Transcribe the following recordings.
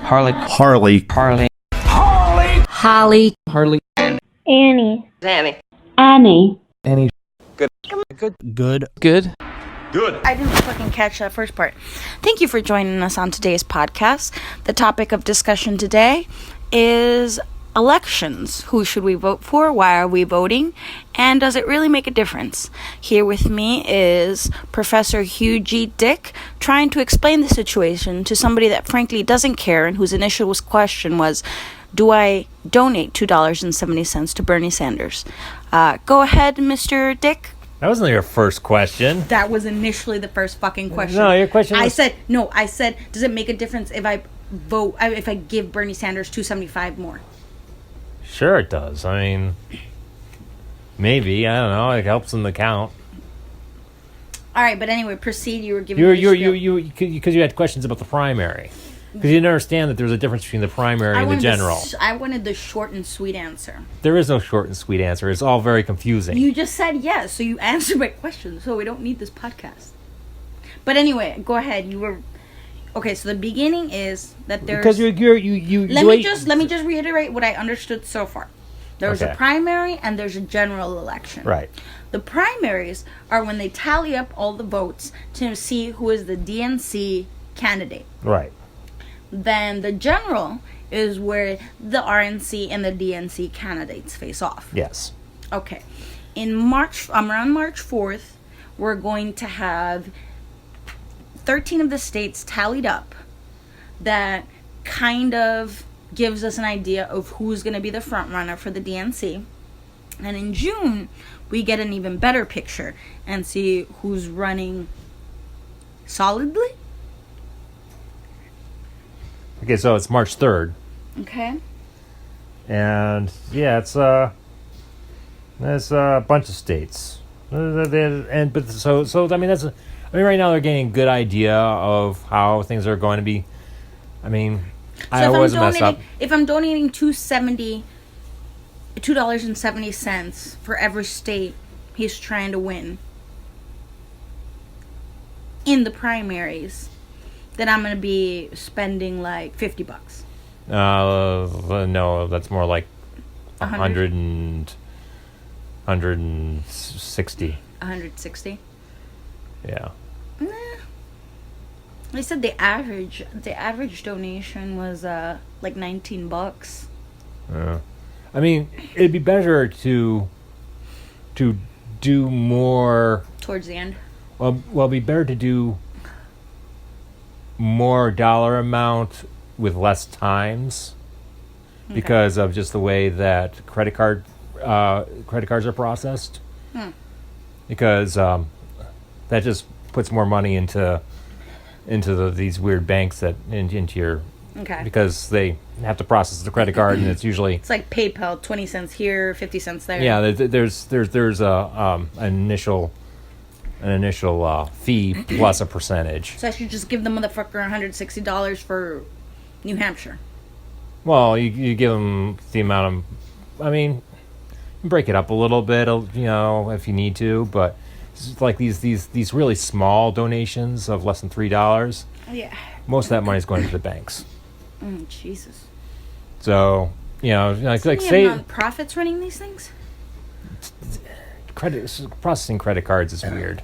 Harley. Harley. Harley. Holly. Harley. Annie. Annie. Annie. Annie. Good. Good. I didn't fucking catch that first part. Thank you for joining us on today's podcast. The topic of discussion today is elections. Who should we vote for? Why are we voting? And does it really make a difference? Here with me is Professor HGDIck trying to explain the situation to somebody that frankly doesn't care and whose initial question was, do I donate $2.70 to Bernie Sanders? Go ahead, Mr. Dick. That wasn't your first question. That was initially the first fucking question. No, your question was... I said, does it make a difference if I vote, if I give Bernie Sanders $2.75 more? Sure it does. I mean, maybe. I don't know. It helps in the count. All right, but anyway, proceed. You were giving Because you had questions about the primary. Because you didn't understand that there's a difference between the primary and the general. I wanted the short and sweet answer. There is no short and sweet answer. It's all very confusing. You just said yes, so you answered my question, so we don't need this podcast. But anyway, go ahead. You were... Okay, so the beginning is that there's... Because Let me just reiterate what I understood so far. There's a Okay. primary and there's a general election. Right. The primaries are when they tally up all the votes to see who is the DNC candidate. Right. Then the general is where the RNC and the DNC candidates face off. Yes. Okay. In March, around March 4th, we're going to have 13 of the states tallied up. That kind of gives us an idea of who's going to be the front runner for the DNC. And in June, we get an even better picture and see who's running solidly. Okay, so it's March 3rd. Okay. And, yeah, there's a bunch of states. Right now they're getting a good idea of how things are going to be. I mean, I always mess up. If I'm donating $2.70 for every state he's trying to win in the primaries, then I'm going to be spending like $50. No, that's more like 100? 160. 160? Yeah. Nah. They said the average donation was like $19. I mean, it'd be better to do more Towards the end. Well, it'd be better to do more dollar amount with less times, because of just the way that credit cards are processed. Because that just puts more money into these weird banks into your... Okay. Because they have to process the credit card, and it's usually... It's like PayPal, 20 cents here, 50 cents there. Yeah, there's an initial fee plus a percentage. So I should just give the motherfucker $160 for New Hampshire. Well, you give them the amount of... I mean, you break it up a little bit, if you need to, but it's like these really small donations of less than $3. Yeah. Most of that money is going to the banks. Jesus. So, say non-profits running these things? Processing credit cards is weird.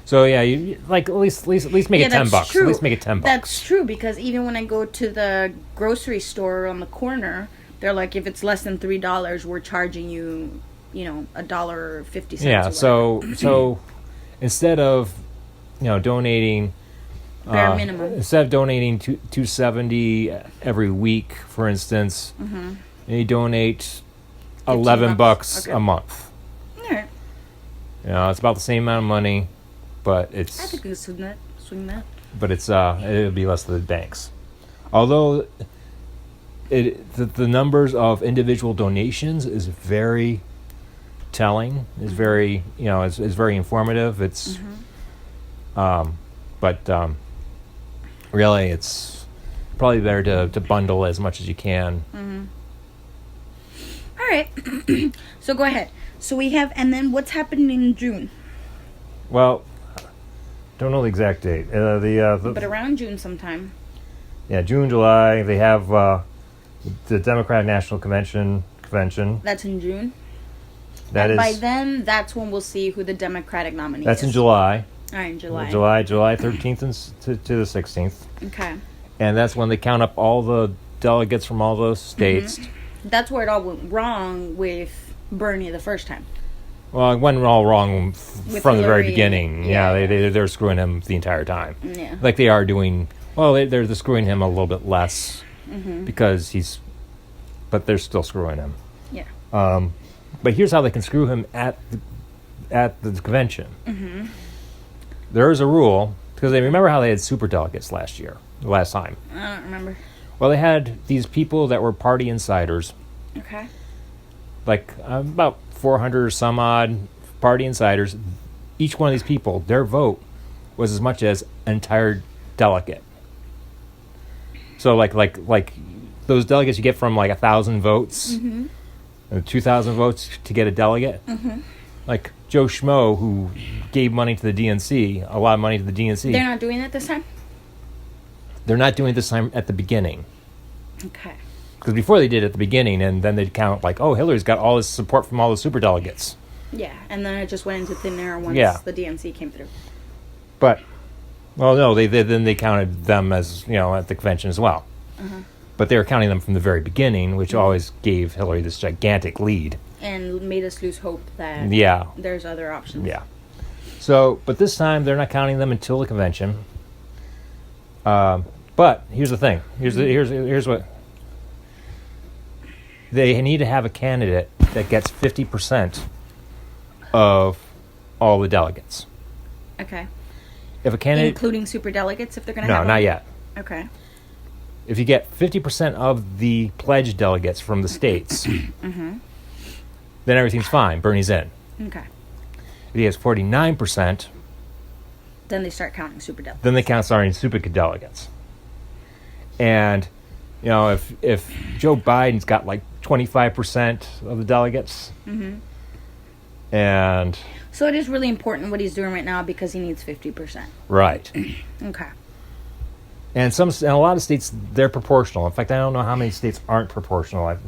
So yeah, you at least make it $10. True. At least make it $10. That's true, because even when I go to the grocery store on the corner, they're like, if it's less than $3, we're charging you, $1.50. Yeah. So instead of donating bare minimum, instead of donating $2.70 every week, for instance, you donate $11 a month. All right. It's about the same amount of money, but it's... I think we could swing that. But it'll be less to the banks. Although the numbers of individual donations is very telling. Is very is very informative. It's really it's probably better to bundle as much as you can. All right. So go ahead. So we have, and then what's happening in June? Well, don't know the exact date. But around June sometime. Yeah, June, July. They have the Democratic National Convention. That's in June. That and is. by then, that's when we'll see who the Democratic nominee That's is. in July. All right, in July. July 13th to the 16th. Okay. And that's when they count up all the delegates from all those states. Mm-hmm. That's where it all went wrong with Bernie the first time. Well, it went all wrong from the very beginning. Yeah. They're screwing him the entire time. Yeah. Like they are doing. Well, they're screwing him a little bit less because he's. But they're still screwing him. Yeah. But here's how they can screw him at the convention. Mm-hmm. There is a rule because they remember how they had superdelegates last time. I don't remember. Well, they had these people that were party insiders. Okay. Like about 400 or some odd party insiders. Each one of these people, their vote was as much as an entire delegate. So like those delegates you get from like 1,000 votes, 2,000 votes to get a delegate. Mm-hmm. Like Joe Schmo, who gave money to the DNC, a lot of money to the DNC. They're not doing it this time? They're not doing it this time at the beginning. Okay. Because before they did it at the beginning, and then they'd count like, oh, Hillary's got all this support from all the superdelegates. Yeah, and then it just went into thin air once the DNC came through. But, well, no, they counted them as, at the convention as well. Uh-huh. But they were counting them from the very beginning, which always gave Hillary this gigantic lead. And made us lose hope that there's other options. Yeah. So, but this time they're not counting them until the convention. But here's the thing. Here's what they need to have: a candidate that gets 50% of all the delegates. Okay. If a candidate, including superdelegates, if they're going to have no, not yet. Okay. If you get 50% of the pledged delegates from the states, then everything's fine. Bernie's in. Okay. If he has 49%, then they start counting superdelegates. Then they count super delegates. And, if Joe Biden's got like 25% of the delegates, and... So it is really important what he's doing right now because he needs 50%. Right. Okay. And a lot of states, they're proportional. In fact, I don't know how many states aren't proportional.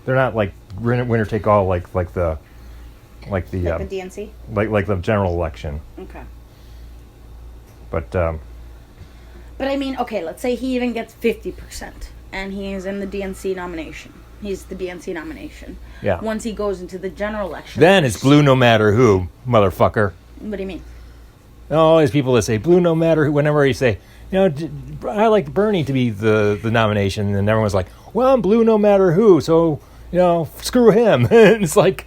They're not like winner take all like the DNC? like the general election. Okay. But I mean, okay, let's say he even gets 50% and he is in the DNC nomination. He's the DNC nomination. Yeah. Once he goes into the general election. Then it's blue no matter who, motherfucker. What do you mean? All these people that say blue no matter who, whenever you say, I like Bernie to be the nomination, and everyone's like, well, I'm blue no matter who, so, screw him. And it's like...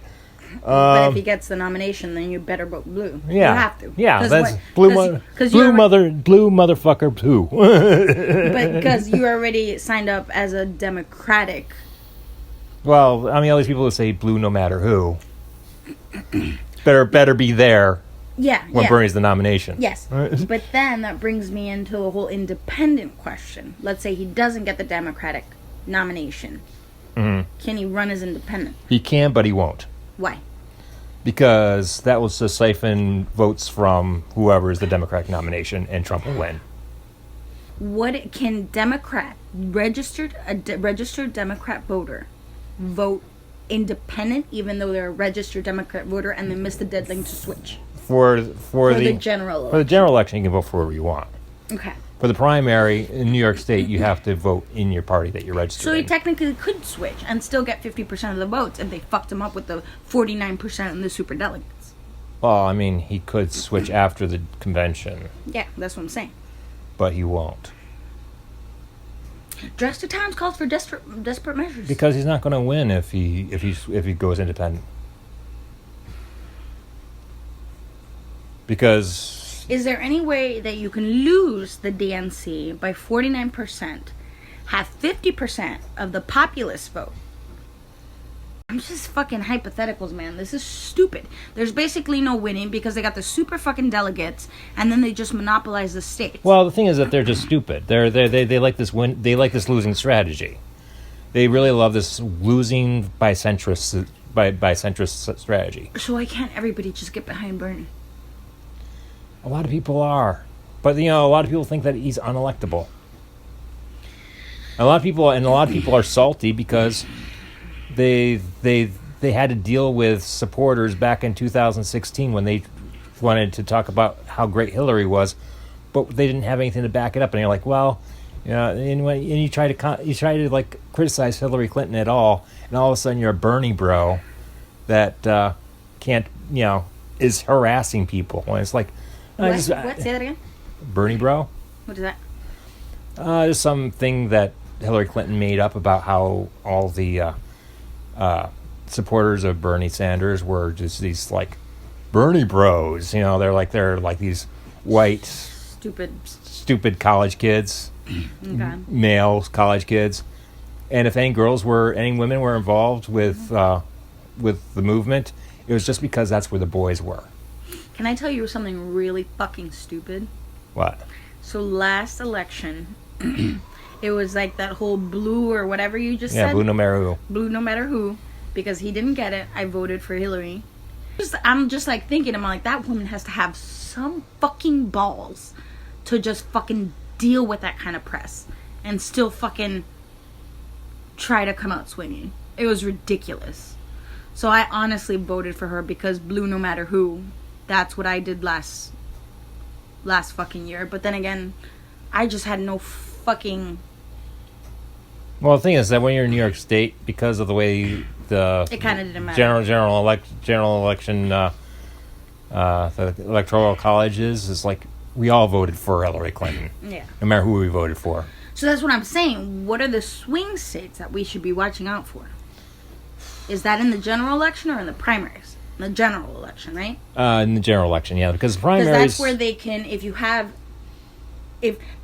but if he gets the nomination, then you better vote blue. Yeah. You have to. Yeah, that's blue motherfucker who. But because you already signed up as a Democratic. Well, I mean, all these people that say blue no matter who better be there when Bernie's the nomination. Yes. But then that brings me into a whole independent question. Let's say he doesn't get the Democratic nomination. Mm-hmm. Can he run as independent? He can, but he won't. Why? Because that will just siphon votes from whoever is the Democratic nomination, and Trump will win. What can registered Democrat voter vote independent, even though they're a registered Democrat voter and they missed the deadline to switch? For the general election. For the general election, you can vote for whoever you want. Okay. For the primary in New York State, you have to vote in your party that you're registered So he in. technically could switch and still get 50% of the votes if they fucked him up with the 49% and the superdelegates. Well, I mean, he could switch after the convention. Yeah, that's what I'm saying. But he won't. Drastic times calls for desperate measures. Because he's not going to win if he goes independent. Because... Is there any way that you can lose the DNC by 49%, have 50% of the populace vote? I'm just fucking hypotheticals, man. This is stupid. There's basically no winning because they got the super fucking delegates, and then they just monopolize the states. Well, the thing is that they're just stupid. They like this losing strategy. They really love this losing by centrist strategy. So why can't everybody just get behind Bernie? A lot of people are, but a lot of people think that he's unelectable. A lot of people are salty because they had to deal with supporters back in 2016 when they wanted to talk about how great Hillary was, but they didn't have anything to back it up. And you're like, well, and you try to like criticize Hillary Clinton at all, and all of a sudden you're a Bernie bro that can't, is harassing people. And it's like, What's that again? Bernie bro? What is that? There's something that Hillary Clinton made up about how all the supporters of Bernie Sanders were just these like Bernie bros. They're like these white stupid college kids, okay. Male college kids, and if any women were involved with the movement, it was just because that's where the boys were. Can I tell you something really fucking stupid? What? So last election, it was like that whole blue or whatever you just said. Yeah, blue no matter who. Blue no matter who, because he didn't get it. I voted for Hillary. I'm just like thinking, I'm like, that woman has to have some fucking balls to just fucking deal with that kind of press and still fucking try to come out swinging. It was ridiculous. So I honestly voted for her because blue no matter who. That's what I did last fucking year. But then again, I just had no fucking... Well, the thing is that when you're in New York State, because of the way it kind of didn't matter. General election, the electoral college is like we all voted for Hillary Clinton. Yeah. No matter who we voted for. So that's what I'm saying. What are the swing states that we should be watching out for? Is that in the general election or in the primaries? In the general election, right? In the general election, yeah, because primaries. Because that's where they can, if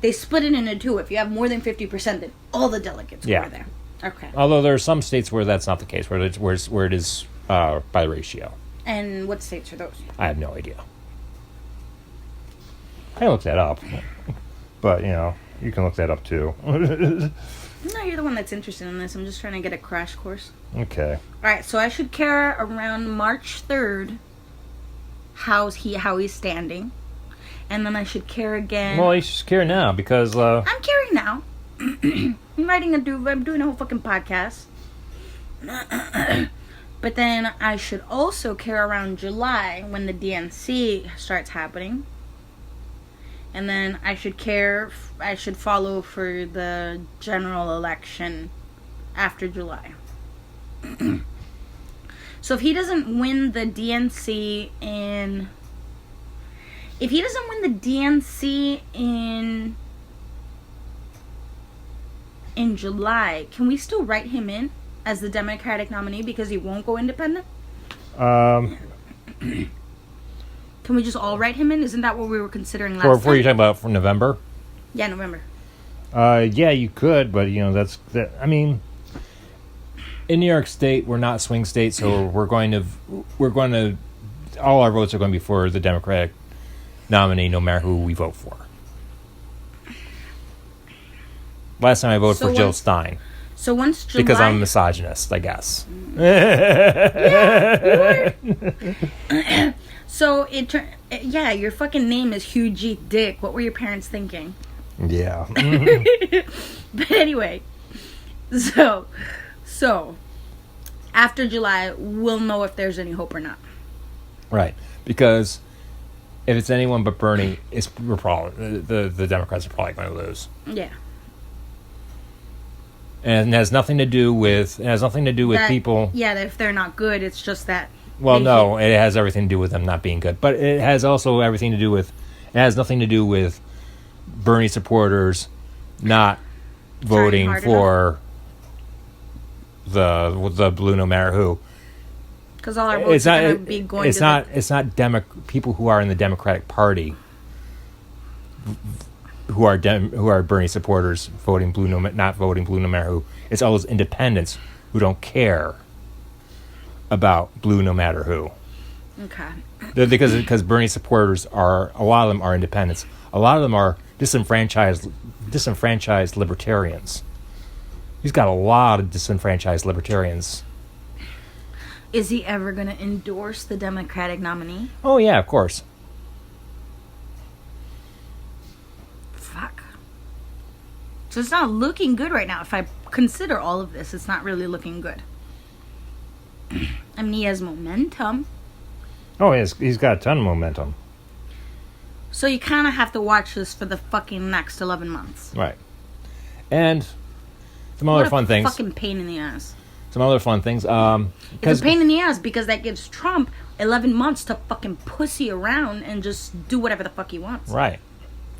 they split it into two, if you have more than 50%, then all the delegates go over there. Okay. Although there are some states where that's not the case, where it is by ratio. And what states are those? I have no idea. I looked that up, but you can look that up too. No, you're the one that's interested in this. I'm just trying to get a crash course. Okay. Alright, so I should care around March 3rd how he's standing. And then I should care again. Well, you should care now because... I'm caring now. I'm doing a whole fucking podcast. But then I should also care around July when the DNC starts happening. And then I should follow for the general election after July. So if he doesn't win the DNC in July, can we still write him in as the Democratic nominee because he won't go independent? Can we just all write him in? Isn't that what we were considering last time? What are you talking about for November? Yeah, November. Yeah, you could, but I mean, in New York State, we're not swing state, so we're going to all our votes are going to be for the Democratic nominee, no matter who we vote for. Last time I voted for Jill Stein. So once July... Because I'm a misogynist, I guess. So your fucking name is HGDIck. What were your parents thinking? Yeah. But anyway, so after July, we'll know if there's any hope or not. Right, because if it's anyone but Bernie, we're probably the Democrats are probably going to lose. Yeah. And it has nothing to do with people. Yeah, if they're not good, it's just that. Well, no, it has everything to do with them not being good, but it has also everything to do with. It has nothing to do with Bernie supporters not voting for the blue no matter who. Because all our votes are going to be going to It's not people who are in the Democratic Party who are Bernie supporters voting blue not voting blue no matter who. It's all those independents who don't care about blue no matter who. Okay. Because Bernie supporters a lot of them are independents. A lot of them are disenfranchised libertarians. He's got a lot of disenfranchised libertarians. Is he ever going to endorse the Democratic nominee? Oh, yeah, of course. Fuck. So it's not looking good right now. If I consider all of this, it's not really looking good. I mean, he has momentum. Oh, he's got a ton of momentum. So you kind of have to watch this for the fucking next 11 months. Right. And some other fun things. Fucking pain in the ass. Some other fun things. It's a pain in the ass because that gives Trump 11 months to fucking pussy around and just do whatever the fuck he wants. Right.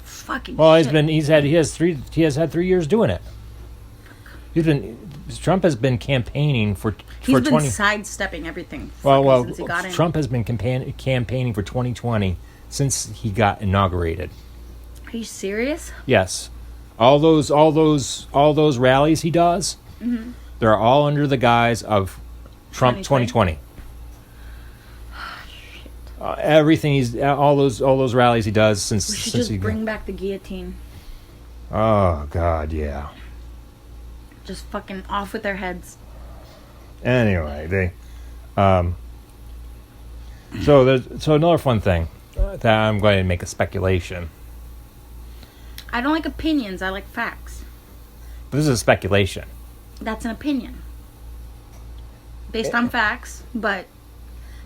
Fucking well, shit. he has had 3 years doing it. Trump has been campaigning for 20. He's been sidestepping everything. Well, since he got in. Trump has been campaigning for 2020 since he got inaugurated. Are you serious? Yes. All those rallies he does, they're all under the guise of Trump 2020. Everything all those rallies he does since We should since just he bring back the guillotine. Oh God, yeah. Just fucking off with their heads. Anyway, so another fun thing that I'm going to make a speculation. I don't like opinions. I like facts. But this is a speculation. That's an opinion. Based on facts, but...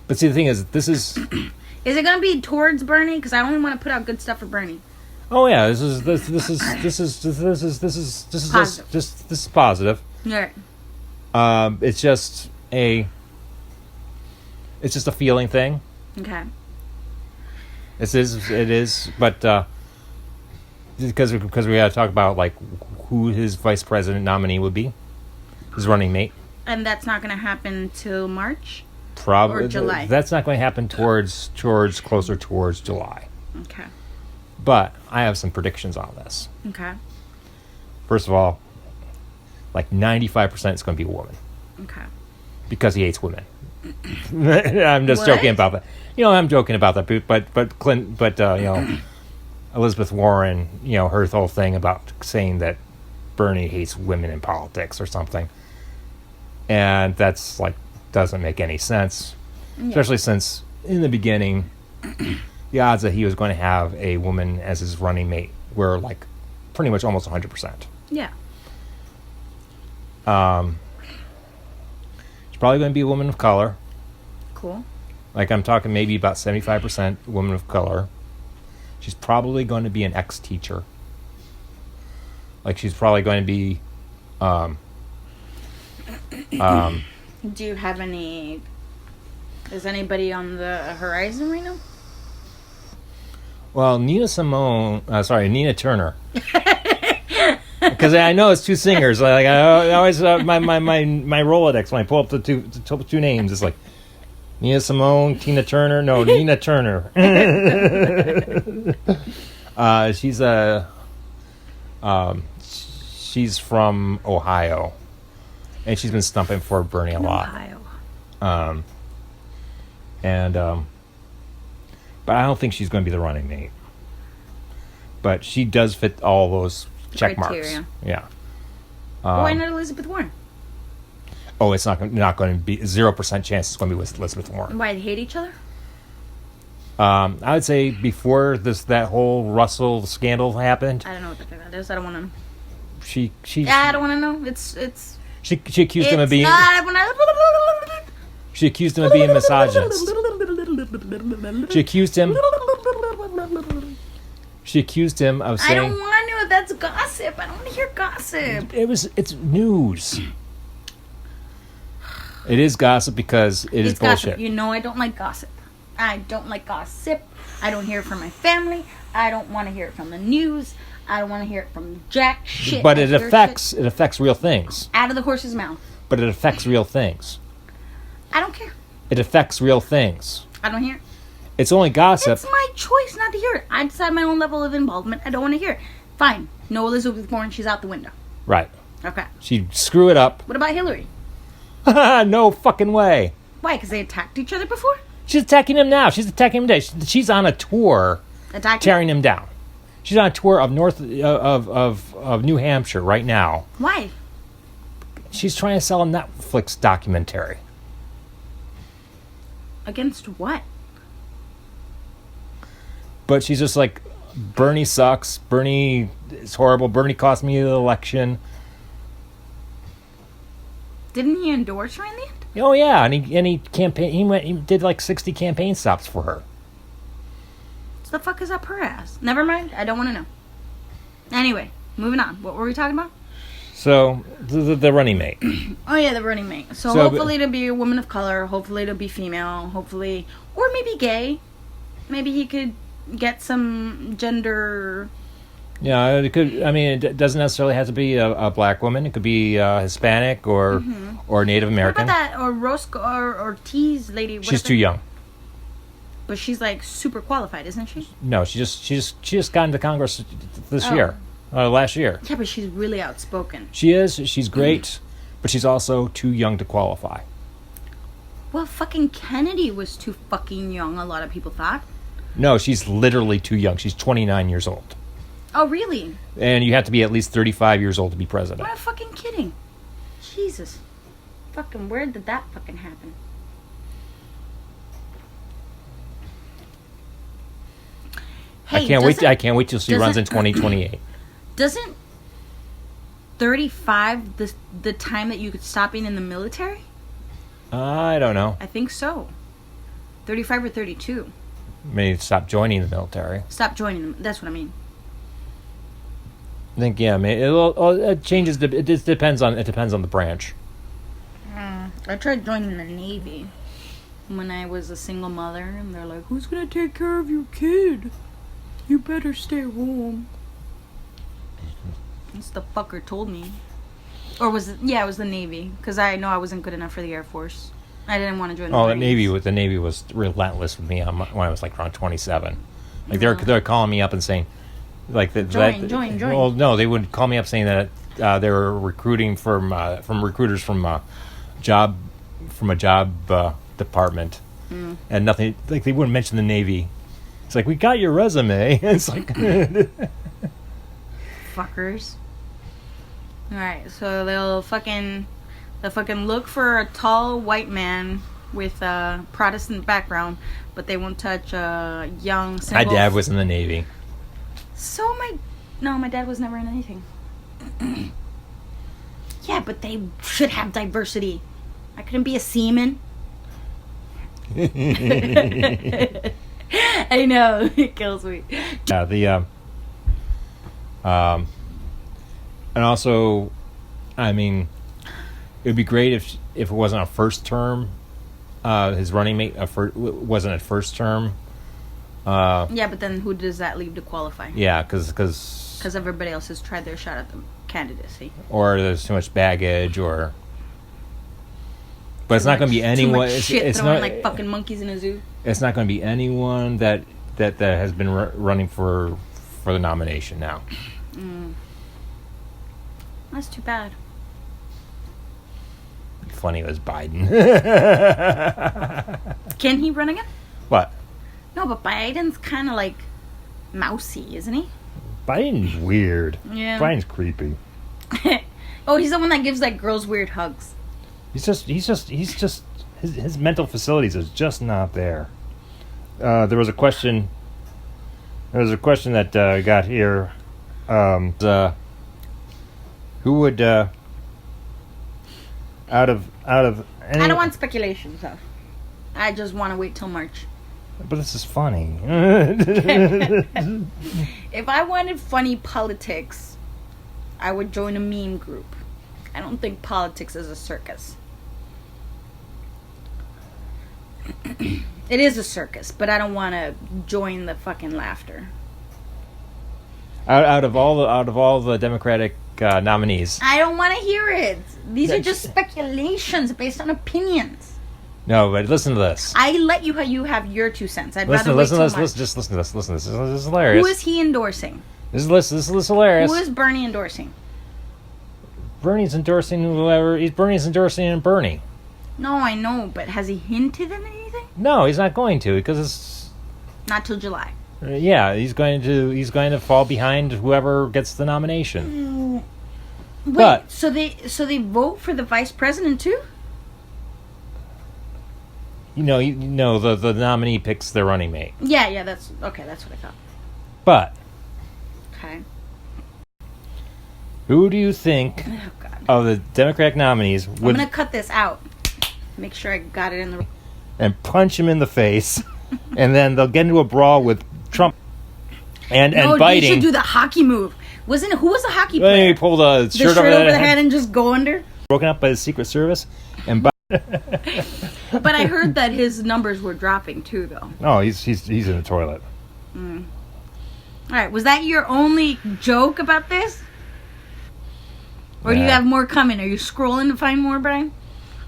But see, the thing is, this is... Is it going to be towards Bernie? Because I only want to put out good stuff for Bernie. Oh yeah, this is positive. Yeah. It's just a feeling thing. Okay. It is, but because we got to talk about like who his vice president nominee would be, his running mate. And that's not going to happen till March? Probably or July? That's not going to happen towards closer towards July. Okay. But I have some predictions on this. Okay. First of all, like 95% is going to be a woman. Okay. Because he hates women. I'm just joking about that. I'm joking about that. But Elizabeth Warren, her whole thing about saying that Bernie hates women in politics or something. And that's like doesn't make any sense. Yeah. Especially since in the beginning the odds that he was going to have a woman as his running mate were like pretty much almost 100%. Yeah. It's probably going to be a woman of color. Cool. Like I'm talking maybe about 75% woman of color. She's probably going to be an ex-teacher. Like she's probably going to be do you have any... Is anybody on the horizon right now? Well, Nina Turner. Because I know it's two singers. Like I always my Rolodex when I pull up the two names, it's like Nina Simone, Tina Turner. No, Nina Turner. She's from Ohio, and she's been stumping for Bernie a lot. Ohio. But I don't think she's going to be the running mate. But she does fit all those check marks. Yeah. Why not Elizabeth Warren? Oh, it's not going to be 0% chance it's going to be with Elizabeth Warren. Why, they hate each other? I would say before that whole Russell scandal happened. I don't know what the fuck that is. I don't want to know. I don't want to know. It's. She accused him of being. She accused him of being misogynist. She accused him of saying. I don't want to. That's gossip. I don't want to hear gossip. It's news. It is gossip because it is bullshit. Gossip. I don't like gossip. I don't like gossip. I don't hear it from my family. I don't want to hear it from the news. I don't want to hear it from jack shit. But it affects real things. Out of the horse's mouth. But it affects real things. I don't care. It affects real things. I don't hear it. It's only gossip. It's my choice not to hear it. I decide my own level of involvement. I don't want to hear it. Fine. No Elizabeth Warren. She's out the window. Right. Okay. She'd screw it up. What about Hillary? No fucking way. Why? Because they attacked each other before? She's attacking him now. She's attacking him today. She's on a tour, tearing him down. She's on a tour of of New Hampshire right now. Why? She's trying to sell a Netflix documentary. Against what? But she's just like, Bernie sucks. Bernie is horrible. Bernie cost me the election. Didn't he endorse her in the end? Oh yeah, and he campaign. He did like 60 campaign stops for her. What the fuck is up her ass? Never mind. I don't want to know. Anyway, moving on. What were we talking about? So the running mate. Oh yeah, the running mate. So hopefully to be a woman of color. Hopefully to be female. Hopefully, or maybe gay. Maybe he could get some gender. Yeah, it could. I mean, it doesn't necessarily have to be a black woman. It could be Hispanic or Native American. What about that or Ortiz lady? She's too young. But she's like super qualified, isn't she? No, she just got into Congress this year, last year. Yeah, but she's really outspoken. She is. She's great, but she's also too young to qualify. Well, fucking Kennedy was too fucking young. A lot of people thought. No, she's literally too young. She's 29 years old. Oh, really? And you have to be at least 35 years old to be president. What am I fucking kidding? Jesus. Fucking, where did that fucking happen? Hey, I can't wait till she runs in 2028. Doesn't 35 the time that you could stop being in the military? I don't know. I think so. 35 or 32. Maybe stop joining the military. Stop joining them. That's what I mean. I think it changes. It just depends on the branch. I tried joining the Navy when I was a single mother, and they're like, "Who's gonna take care of your kid? You better stay home." That's the fucker told me. Or was it? Yeah, it was the Navy, because I know I wasn't good enough for the Air Force. I didn't want to join the Marines. The Navy was relentless with me when I was like around 27. Like they're calling me up and saying, like join. Well, no, they would call me up saying that they were recruiting from recruiters from a job department, and nothing. Like they wouldn't mention the Navy. It's like, we got your resume. It's like fuckers. All right, so they'll fucking look for a tall white man with a Protestant background, but they won't touch a young single. My dad was in the Navy. So my dad was never in anything. Yeah, but they should have diversity. I couldn't be a seaman. I know, it kills me. Yeah, and also, I mean, it would be great if it wasn't a first term. His running mate wasn't a first term. Yeah, but then who does that leave to qualify? Yeah, because everybody else has tried their shot at the candidacy. Or there's too much baggage, but it's not going to be anyone. It's throwing like fucking monkeys in a zoo. It's not going to be anyone that has been running for the nomination now. That's too bad. Funny it was Biden. Can he run again? What? No, but Biden's kind of like mousy, isn't he? Biden's weird. Yeah. Biden's creepy. Oh, he's the one that gives like girls weird hugs. He's just his mental facilities is just not there. There was a question that got here. Who would out of any... I don't want speculation, so I just want to wait till March. But this is funny. If I wanted funny politics, I would join a meme group. I don't think politics is a circus. It is a circus, but I don't want to join the fucking laughter. Out of all the Democratic nominees, I don't want to hear it. These are just speculations based on opinions. No, but listen to this. I let you have your 2 cents. Listen to this. Listen to this. This is hilarious. Who is he endorsing? This is hilarious. Who is Bernie endorsing? Bernie's endorsing whoever. Bernie's endorsing Bernie. No, I know, but has he hinted at anything? No, he's not going to, because it's not till July. Yeah, he's going to fall behind whoever gets the nomination. Wait, but so they vote for the vice president too? The nominee picks their running mate. Yeah, that's okay. That's what I thought. But Okay. Who do you think Oh, God. of the Democratic nominees I'm would going to cut this out. Make sure I got it in the... and punch him in the face, and then they'll get into a brawl with Trump and No, biting. you should do the hocky move. Who was the hockey Then player? he pulled a The shirt shirt over the head, head and just go under? broken up by the Secret Service, and But I heard that his numbers were dropping too, though. oh, he's in the toilet. All right, was that your only joke about this? Or do you Nah. have more coming? Are you scrolling to find more, Brian?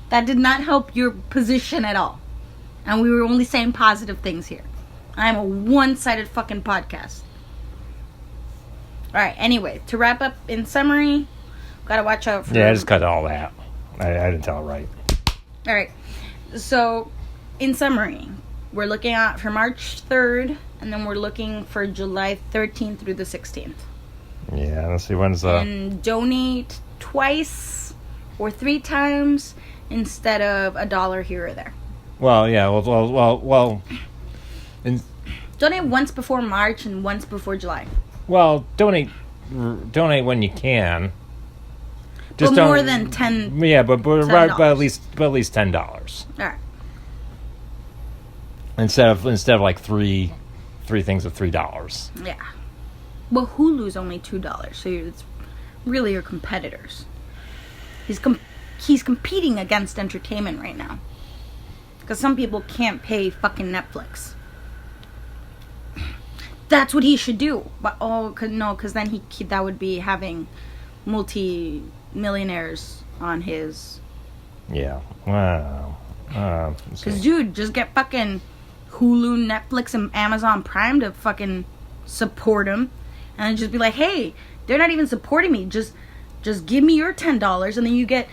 That did not help your position at all. And we were only saying positive things here. I'm a one-sided fucking podcast. All right, anyway, to wrap up in summary, gotta watch out for... Yeah, I just cut all that. I didn't tell it right. All right, so in summary, we're looking at for March 3rd, and then we're looking for July 13th through the 16th. Yeah, let's see when's And donate twice or 3 times instead of $1 here or there. well, yeah, well, and Donate once before March and once before July. well, donate when you can. But don't- more than 10. Yeah, but $10. at least $10 All right. instead of like three things of $3. Yeah. Well, Hulu's only $2, so it's really your competitors. He's competing against entertainment right now. Because some people can't pay fucking Netflix. That's what he should do. But because then that would be having multi-millionaires on his... Yeah. Wow. Because, dude, just get fucking Hulu, Netflix, and Amazon Prime to fucking support him. And then just be like, hey, they're not even supporting me. Just give me your $10 and then you get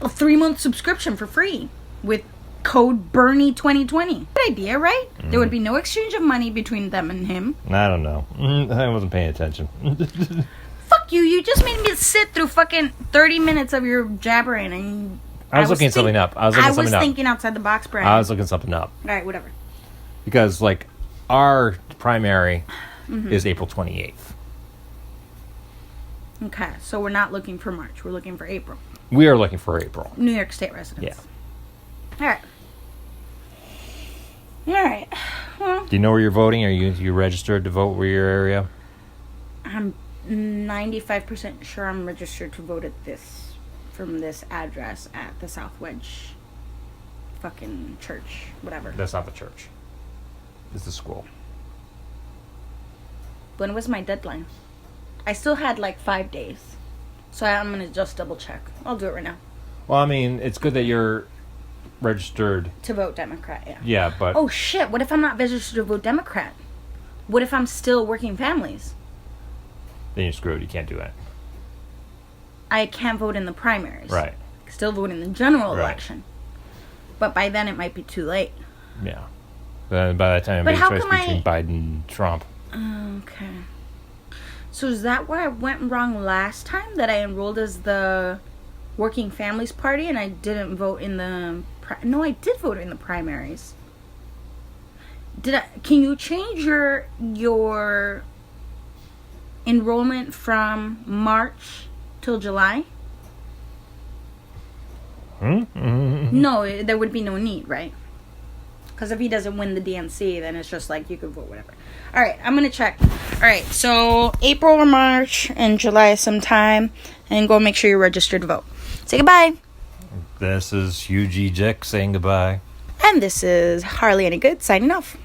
a 3-month subscription for free with code Bernie2020. Good idea, right? There would be no exchange of money between them and him. I don't know. I wasn't paying attention. Fuck you. You just made me sit through fucking 30 minutes of your jabbering. And I was looking something up. I was thinking outside the box, Brian. I was looking something up. All right, whatever. Because, like, our primary is April 28th. Okay, so we're not looking for March. We're looking for April. We are looking for April. New York State residents. Yeah. All right. Well, Do you know where you're voting? Are you registered to vote where your area? I'm 95% sure I'm registered to vote from this address at the South Wedge fucking church, whatever. That's not the church. It's the school. When was my deadline? I still had like 5 days. So I'm going to just double check. I'll do it right now. Well, I mean, it's good that you're registered. To vote Democrat, yeah. Yeah, but... Oh shit, what if I'm not registered to vote Democrat? What if I'm still working families? Then you're screwed. You can't do that. I can't vote in the primaries. Right. Still vote in the general Right. election. But by then it might be too late. Yeah. Then by that time, But it's how choice come between Biden and Trump. Okay. So is that where I went wrong last time? That I enrolled as the Working Families Party and I didn't vote in the... No, I did vote in the primaries. Can you change your enrollment from March till July? No, there would be no need, right? Because if he doesn't win the DNC, then it's just like you could vote whatever. All right, I'm going to check. All right, so April or March and July sometime, and go make sure you're registered to vote. Say goodbye. This is HGDIck saying goodbye. And this is Hardly Any Good signing off.